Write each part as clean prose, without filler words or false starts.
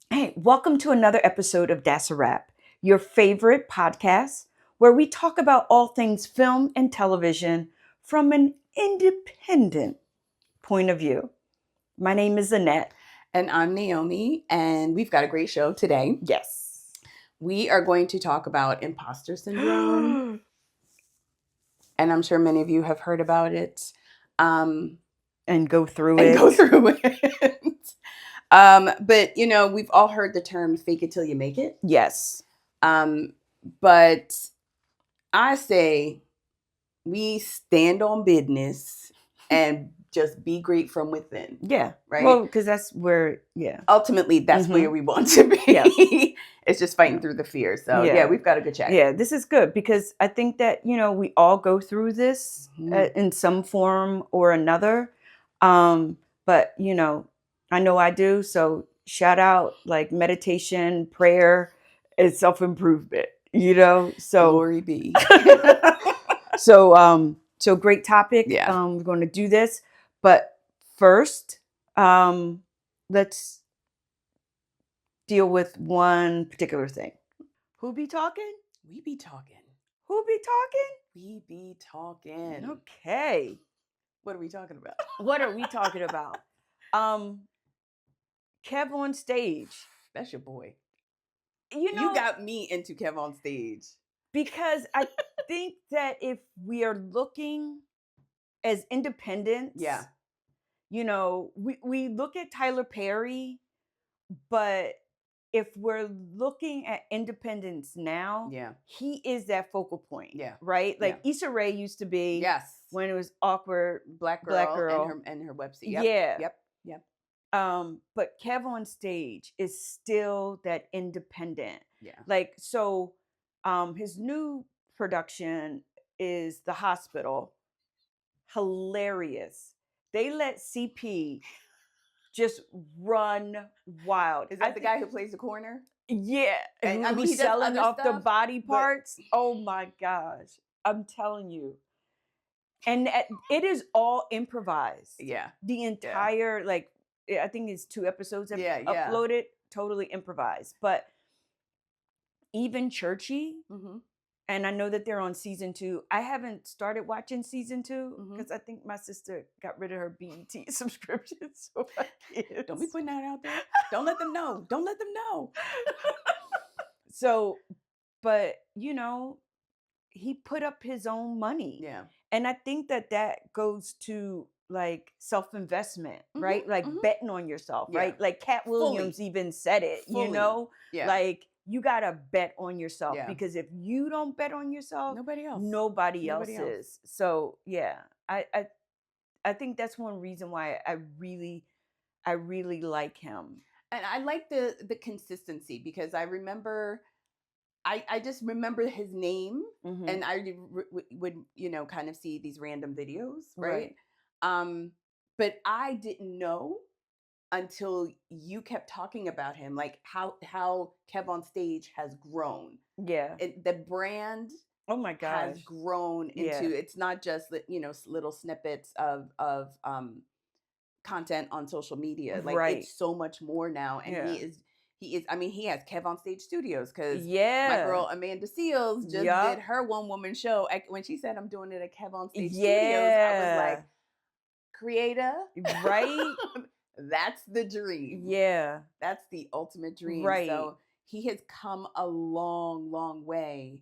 Hey, welcome to another episode of That's a Wrap, your favorite podcast where we talk about all things film and television from an independent point of view. My name is Annette. And I'm Naomi, and we've got a great show today. Yes. We are going to talk about imposter syndrome, and I'm sure many of you have heard about it. And go through and it. go through it. But we've all heard the term "fake it till you make it." Yes. But I say we stand on business and just be great from within. Yeah. Right. Well, because that's where, yeah. Ultimately, that's where we want to be. Yes. It's just fighting through the fear. So Yeah. we've got a good chat. Yeah, this is good because I think that, we all go through this in some form or another. But, I know I do. So shout out like meditation, prayer, and self-improvement, so Glory be. so great topic. Yeah. We're going to do this, but first, let's deal with one particular thing. Who be talking? We be talking. Who be talking? We be talking. Okay. What are we talking about? What are we talking about? KevOnStage. That's your boy. You got me into KevOnStage. Because I think that if we are looking as independents, we look at Tyler Perry, but if we're looking at independence now, he is that focal point. Yeah. Right? Like Issa Rae used to be. Yes. When it was awkward Black girl. And her website. Yep. Yep. But KevOnStage is still that independent. Yeah. Like, so his new production is The Hospital. Hilarious. They let CP just run wild. Is that the guy who plays the coroner? Yeah. And who's selling off the body parts. Oh my gosh. I'm telling you. And it is all improvised. Yeah. The entire, I think it's 2 episodes uploaded, totally improvised. But even Churchy, and I know that they're on season 2. I haven't started watching season 2 because I think my sister got rid of her BET subscription. So don't be putting that out there. Don't let them know. Don't let them know. So, but he put up his own money. Yeah. And I think that goes to like self-investment, right? Like betting on yourself, right? Like Cat Williams even said it, like you got to bet on yourself because if you don't bet on yourself, nobody else is. So, I think that's one reason why I really like him. And I like the consistency because I remember I just remember his name, and I would kind of see these random videos, right? But I didn't know until you kept talking about him, like how KevOnStage has grown. Yeah, the brand. Oh my gosh, has grown into. It's not just little snippets of content on social media. Like it's so much more now, and he is. I mean, he has KevOnStage Studios because my girl Amanda Seals just did her one-woman show. When she said, "I'm doing it at KevOnStage Studios," I was like, "Creator, right? That's the dream. Yeah, that's the ultimate dream." Right. So he has come a long, long way.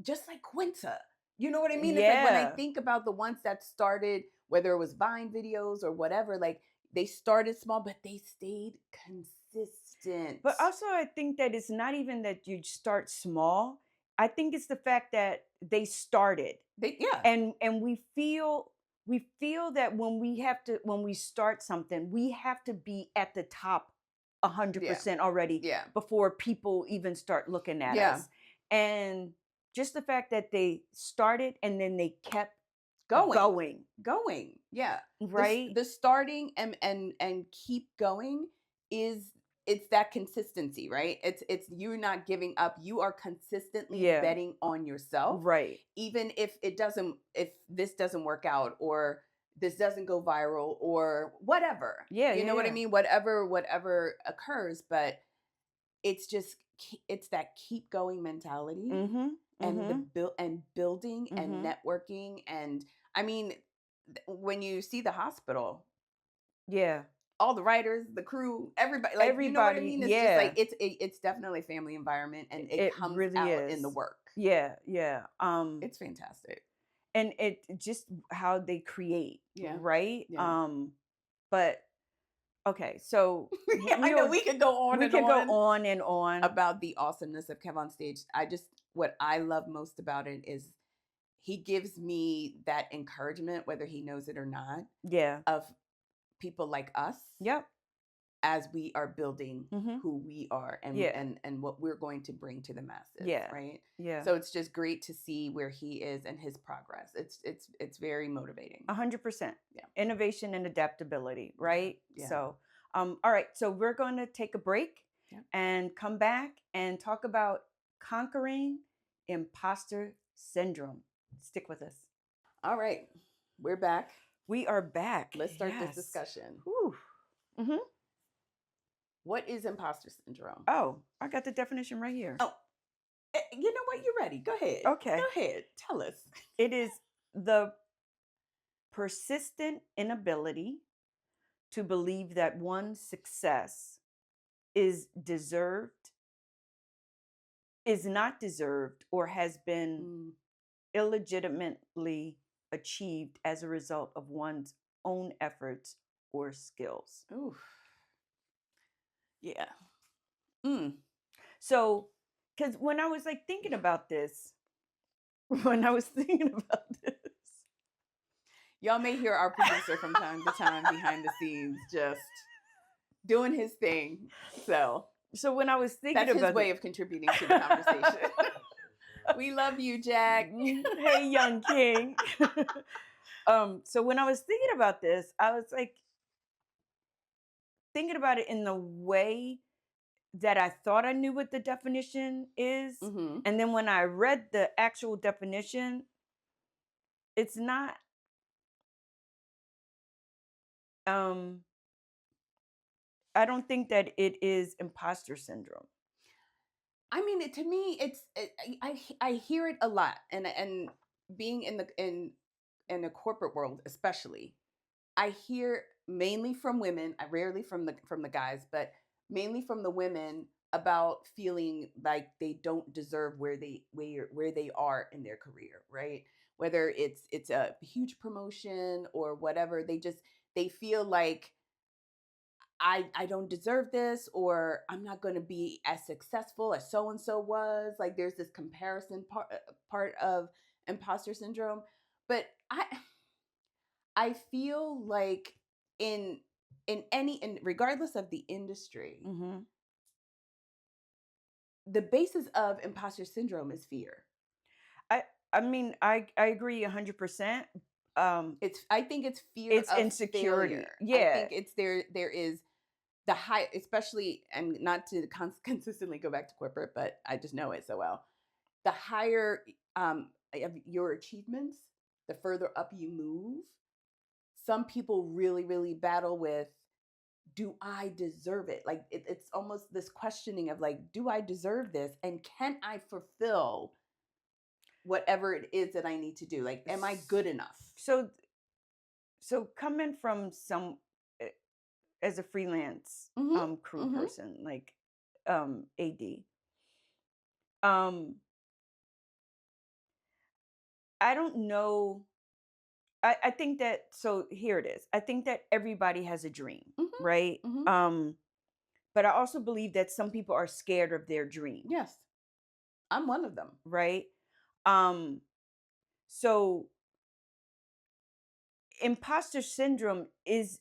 Just like Quinta. You know what I mean? It's like when I think about the ones that started, whether it was Vine videos or whatever, like they started small, but they stayed consistent. But also I think that it's not even that you start small. I think it's the fact that they started. And we feel that when we start something, we have to be at the top 100% already before people even start looking at us. And just the fact that they started and then they kept going. Yeah. Right. The starting and keep going it's that consistency, right? It's you're not giving up. You are consistently betting on yourself. Right. Even if this doesn't work out, or this doesn't go viral or whatever. Yeah, You yeah, know what I yeah. mean? Whatever occurs, but it's just it's that keep going mentality Mm-hmm. and the Mm-hmm. building and Mm-hmm. networking. And I mean, when you see the hospital, Yeah. all the writers, the crew, everybody, like, you know what I Everybody, mean? It's just like yeah. it's definitely a family environment, and it It comes really out in the is. work. Yeah, yeah. It's fantastic. And it just how they create, Yeah. right? Yeah. But okay, so Yeah, I know we could go on we and could go on on and on. about the awesomeness of KevOnStage. What I love most about it is he gives me that encouragement, whether he knows it or not, Yeah. of people like us Yep. as we are building Mm-hmm. who we are Yeah. and what we're going to bring to the masses, Yeah. right? Yeah. So it's just great to see where he is and his progress. It's very motivating. 100%. Yeah. Innovation and adaptability, right? Yeah. So, all right. So we're going to take a break and come back and talk about conquering imposter syndrome. Stick with us. All right. We're back. We are back. Let's start this Yes. discussion. Whew. Mm-hmm. What is imposter syndrome? Oh, I got the definition right here. Oh, you know what? You're ready. Go ahead. Okay. Go ahead. Tell us. It is the persistent inability to believe that one's success is not deserved, or has been illegitimately achieved as a result of one's own efforts or skills. Oof. Yeah. So, because when I was like thinking about this, y'all may hear our producer from time to time behind the scenes just doing his thing. So when I was thinking that's about his way of contributing to the conversation. We love you, Jack. Hey, young king. So when I was thinking about this, I was like thinking about it in the way that I thought I knew what the definition is. Mm-hmm. And then when I read the actual definition, it's not I don't think that it is imposter syndrome. I mean, to me, I hear it a lot, and being in the corporate world, especially, I hear mainly from women. I rarely from the guys, but mainly from the women about feeling like they don't deserve where they are in their career, right? Whether it's a huge promotion or whatever, they feel like I don't deserve this, or I'm not going to be as successful as so and so was. Like there's this comparison part of imposter syndrome, but I feel like in regardless of the industry, the basis of imposter syndrome is fear. I mean, I agree 100%. I think it's fear. It's of insecurity. Failure. Yeah, I think it's there is the high, especially, and not to consistently go back to corporate, but I just know it so well. The higher of your achievements, the further up you move. Some people really, really battle with, do I deserve it? Like it's almost this questioning of like, do I deserve this? And can I fulfill whatever it is that I need to do? Like, am I good enough? So coming from as a freelance crew person, like AD, I don't know. I think that, so here it is. I think that everybody has a dream, right? But I also believe that some people are scared of their dream. Yes. I'm one of them. Right? So imposter syndrome is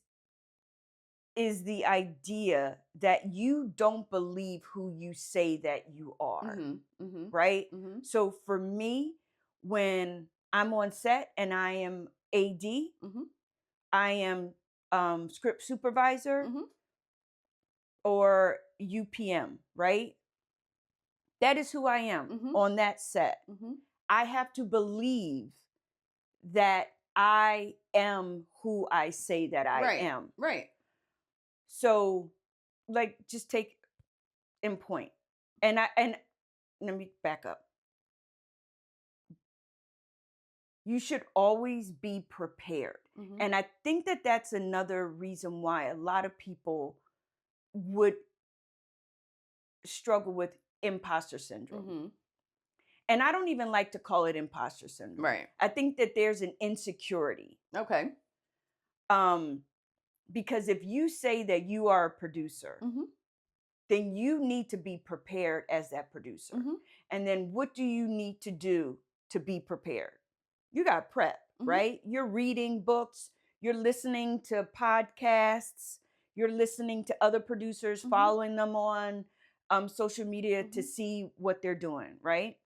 the idea that you don't believe who you say that you are. Right? So for me, when I'm on set and I am AD, I am script supervisor or UPM, right? That is who I am on that set. I have to believe that I am who I say that I am. Right. So, like, just take in point. And let me back up. You should always be prepared. And I think that that's another reason why a lot of people would struggle with imposter syndrome. And I don't even like to call it imposter syndrome. Right. I think that there's an insecurity. Okay. Because if you say that you are a producer, then you need to be prepared as that producer. And then what do you need to do to be prepared? You got prep, right? You're reading books, you're listening to podcasts, you're listening to other producers, following them on social media to see what they're doing, right?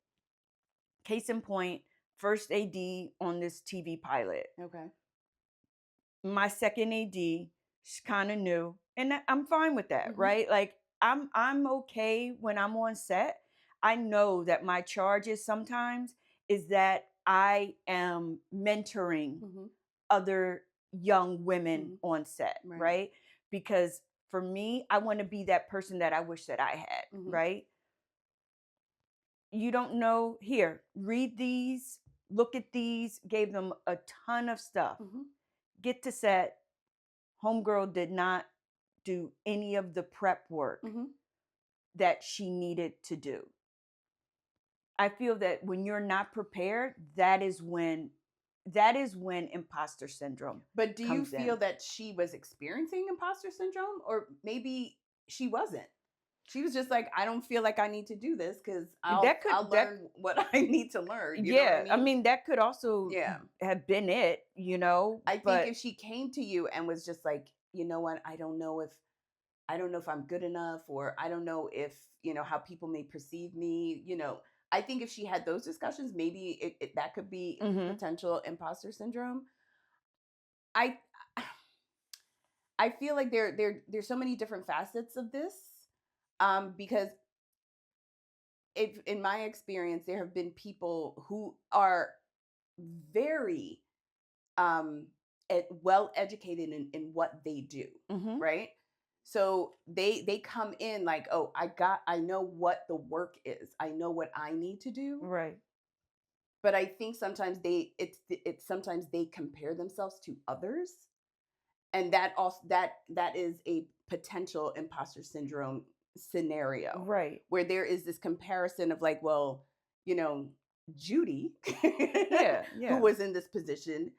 Case in point, first AD on this TV pilot. Okay. My second AD, she's kind of new, and I'm fine with that, right? Like I'm okay when I'm on set. I know that my charge is sometimes is that I am mentoring other young women on set, right? Because for me, I want to be that person that I wish that I had, right? You don't know, here, read these, look at these, gave them a ton of stuff. Get to set, homegirl did not do any of the prep work that she needed to do. I feel that when you're not prepared, that is when imposter syndrome. But do you feel that she was experiencing imposter syndrome, or maybe she wasn't? She was just like, I don't feel like I need to do this because I'll learn what I need to learn. You know what I mean, that could also have been it, I think if she came to you and was just like, you know what, I don't know if I'm good enough, or I don't know if, how people may perceive me, I think if she had those discussions, maybe that could be potential imposter syndrome. I feel like there's so many different facets of this, because if in my experience there have been people who are very well educated in what they do, right? So they come in like, oh, I know what the work is, I know what I need to do, right? But I think sometimes sometimes they compare themselves to others, and that also that is a potential imposter syndrome scenario, right? Where there is this comparison of like, well, Judy, who was in this position,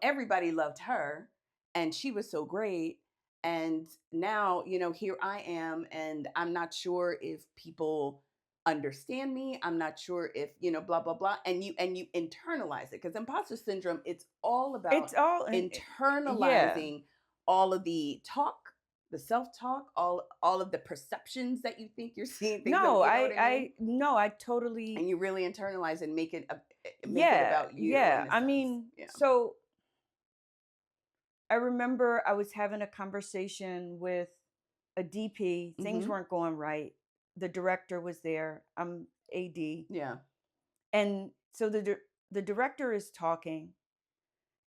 everybody loved her and she was so great, and now here I am, and I'm not sure if people understand me, I'm not sure if blah blah blah, and you internalize it, because imposter syndrome, it's all about internalizing all of the talk, the self-talk, all of the perceptions that you think you're seeing things. I totally. And you really internalize and make it about you. I mean, so I remember I was having a conversation with a DP. Things weren't going right. The director was there. I'm AD. Yeah. And so the director is talking,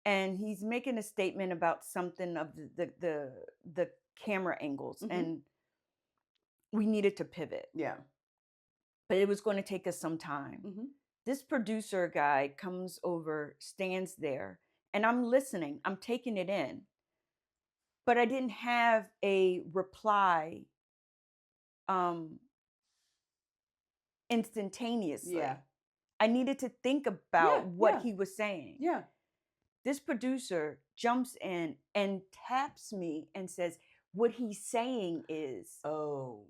and he's making a statement about something of the camera angles, and we needed to pivot. Yeah. But it was going to take us some time. This producer guy comes over, stands there, and I'm listening. I'm taking it in. But I didn't have a reply instantaneously. Yeah. I needed to think about what he was saying. Yeah. This producer jumps in and taps me and says, what he's saying is, oh,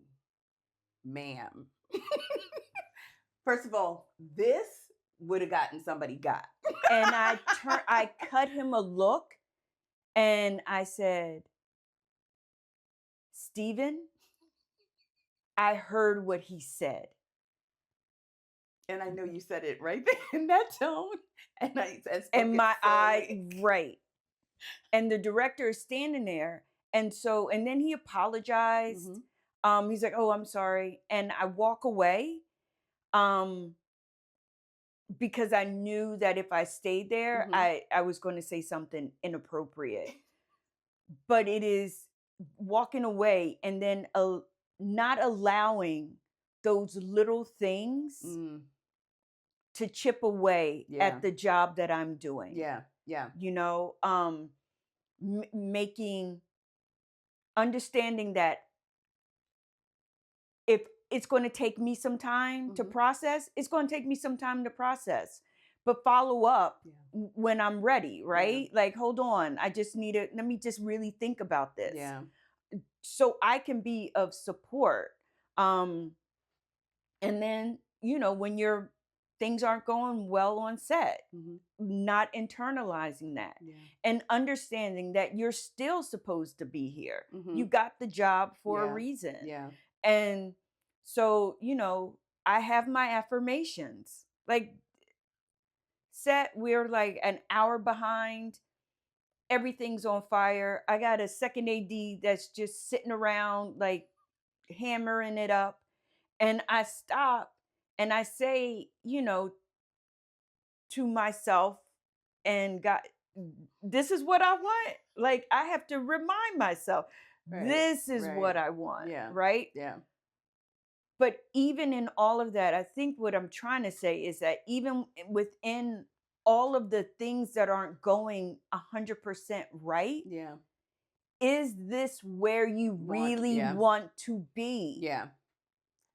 ma'am. First of all, this would have gotten somebody got. And I cut him a look, and I said, Steven, I heard what he said. And I know you said it right there in that tone. And my eye, right. And the director is standing there. And then he apologized. He's like, oh, I'm sorry. And I walk away. because I knew that if I stayed there, I was going to say something inappropriate. But it is walking away and then not allowing those little things to chip away at the job that I'm doing. Yeah. Yeah. You know, understanding that if it's going to take me some time to process, it's going to take me some time to process. But follow up when I'm ready, right? Like, hold on, I just need to, let me just really think about this. Yeah. So I can be of support. And then, when your things aren't going well on set, not internalizing that and understanding that you're still supposed to be here. You got the job for a reason. Yeah. And so, I have my affirmations. Like, set, we're like an hour behind. Everything's on fire. I got a second AD that's just sitting around, like, hammering it up. And I stop and I say, to myself and God, this is what I want. Like, I have to remind myself, this is what I want. Yeah. Right? Yeah. But even in all of that, I think what I'm trying to say is that even within all of the things that aren't going 100% right, is this where you really want to be? Yeah.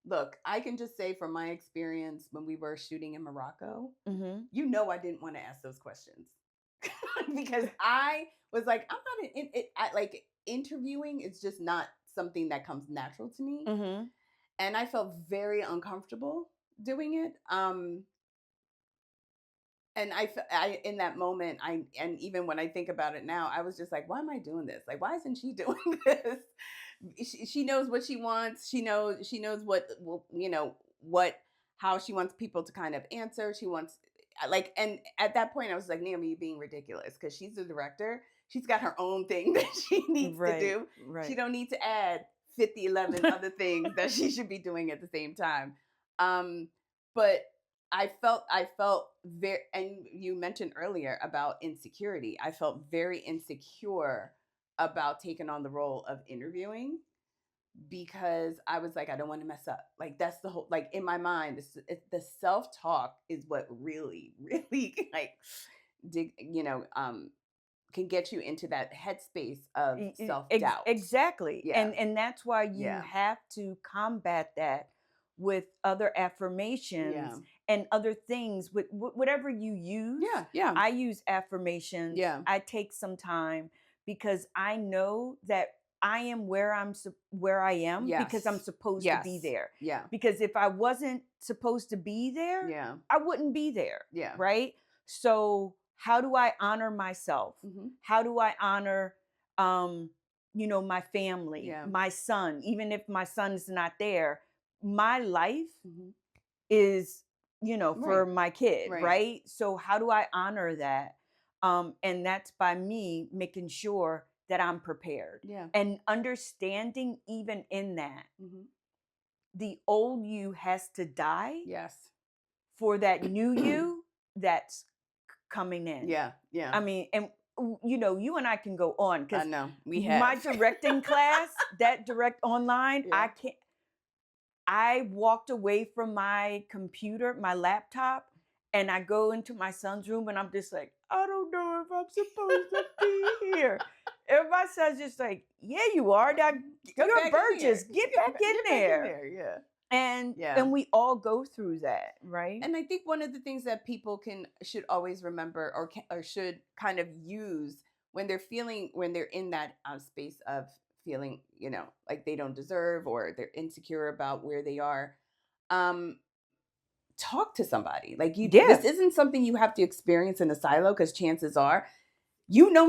Look, I can just say from my experience when we were shooting in Morocco, I didn't want to ask those questions because I was like, I'm not in it. Like, interviewing is just not something that comes natural to me. And I felt very uncomfortable doing it. And I in that moment, and even when I think about it now, I was just like, why am I doing this? Like, why isn't she doing this? She knows what she wants. She knows what how she wants people to kind of answer. She wants, like, and at that point I was like, Naomi, you're being ridiculous, because she's the director. She's got her own thing that she needs to do. Right. She don't need to add 11 other things that she should be doing at the same time. But I felt very, and you mentioned earlier about insecurity. I felt very insecure about taking on the role of interviewing, because I was like, I don't want to mess up. Like, that's the whole, like, in my mind, the self-talk is what really, really, like, can get you into that headspace of self-doubt. Exactly. Yeah. And that's why you have to combat that with other affirmations and other things, with whatever you use. Yeah. I use affirmations. Yeah. I take some time because I know that I am where I am because I'm supposed to be there. Yeah. Because if I wasn't supposed to be there, I wouldn't be there. Yeah. Right? So how do I honor myself? How do I honor my family, my son? Even if my son is not there, my life is, for my kid, right? So how do I honor that? And that's by me making sure that I'm prepared. And understanding, even in that, the old you has to die for that new you that's coming in. Yeah. I mean, and you and I can go on, I because know we have my directing class, that direct online, I walked away from my computer, my laptop, and I go into my son's room and I'm just like, I don't know if I'm supposed to be here. And my son's just like, yeah, you are. Now, you're Burgess. Get back in there. Yeah. And we all go through that, right? And I think one of the things that people should always remember, or should kind of use when they're in that space of feeling, like they don't deserve, or they're insecure about where they are, talk to somebody. Like, this isn't something you have to experience in a silo, because chances are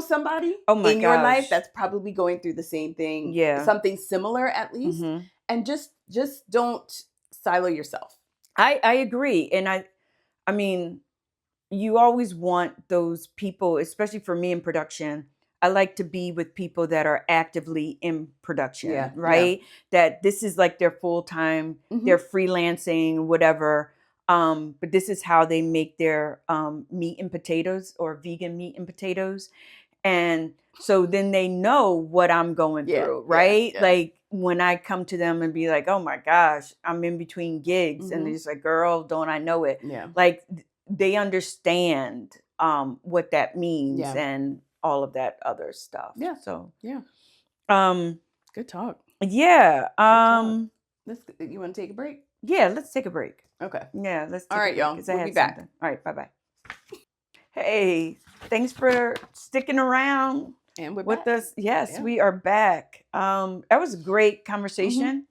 somebody in your life that's probably going through the same thing, something similar at least. And just don't silo yourself. I agree. And I mean, you always want those people, especially for me in production. I like to be with people that are actively in production, right? That this is like their full time, they're freelancing, whatever. But this is how they make their meat and potatoes, or vegan meat and potatoes. And so then they know what I'm going through, right? Like when I come to them and be like, oh my gosh, I'm in between gigs. And they're just like, girl, don't I know it? Like they understand what that means and all of that other stuff. So good talk. Yeah. You want to take a break? Yeah, let's take a break. Okay. Yeah, let's take all right, a break, y'all. We'll I be back. Something. All right, bye-bye. Hey, thanks for sticking around and we're with back. us. Yes, we are back. That was a great conversation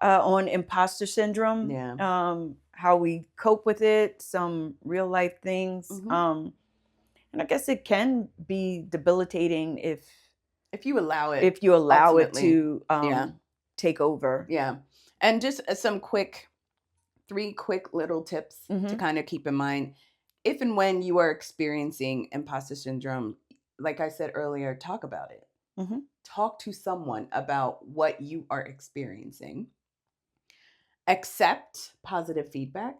on imposter syndrome. How we cope with it, some real life things. And I guess it can be debilitating if you allow it. If you allow ultimately. it to take over. Yeah. And just some three quick little tips to kind of keep in mind. If and when you are experiencing imposter syndrome, like I said earlier, talk about it. Talk to someone about what you are experiencing. Accept positive feedback,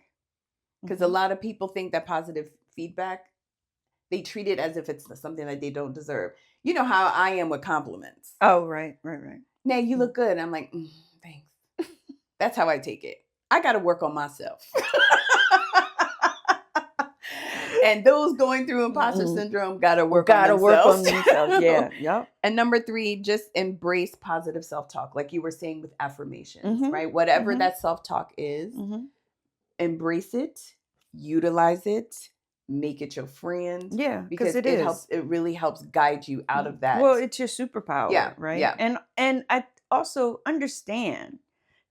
because a lot of people think that positive feedback, they treat it as if it's something that they don't deserve. You know how I am with compliments. Oh, right. Now you look good. I'm like, thanks. That's how I take it. I got to work on myself. And those going through imposter syndrome got to work on themselves. Yeah. Yep. And number 3, just embrace positive self-talk. Like you were saying with affirmations, right? Whatever that self-talk is, embrace it, utilize it, make it your friend. Yeah, because it helps. It really helps guide you out of that. Well, it's your superpower, right? Yeah. And I also understand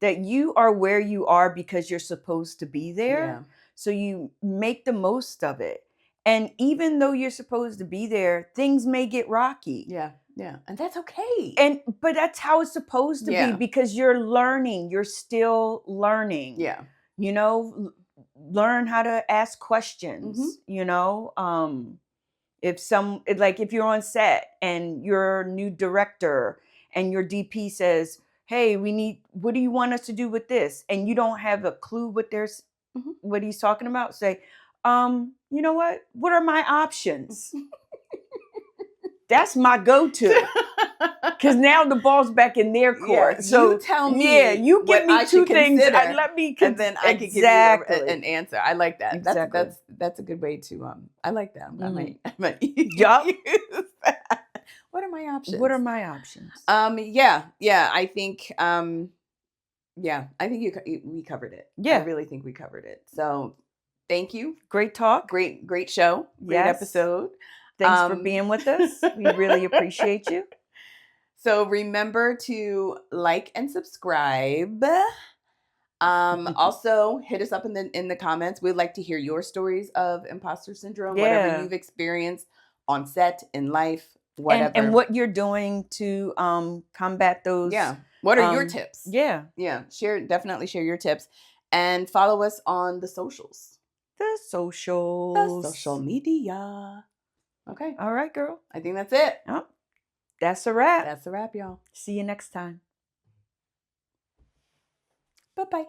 that you are where you are because you're supposed to be there. Yeah. So you make the most of it. And even though you're supposed to be there, things may get rocky. Yeah. And that's okay. But that's how it's supposed to be, because you're learning. You're still learning. Yeah. You know, learn how to ask questions, you know. If you're on set and you're a new director and your DP says, hey, what do you want us to do with this? And you don't have a clue what he's talking about. Say, you know what are my options? That's my go-to. Because now the ball's back in their court. Yeah, so you tell me. Yeah, you give me 2 things. Let me and then I can give you an answer. I like that. Exactly. That's a good way to. I like that. I might yup. use that. What are my options? Yeah. I think. I think we covered it. Yeah. I really think we covered it. So, thank you. Great talk. Great show. Great episode. Thanks for being with us. We really appreciate you. So remember to like and subscribe. Also, hit us up in the comments. We'd like to hear your stories of imposter syndrome, whatever you've experienced on set, in life, whatever. And what you're doing to combat those. Yeah. What are your tips? Yeah. Definitely share your tips. And follow us on the socials. The social media. Okay. All right, girl. I think that's it. Oh, that's a wrap. That's a wrap, y'all. See you next time. Bye-bye.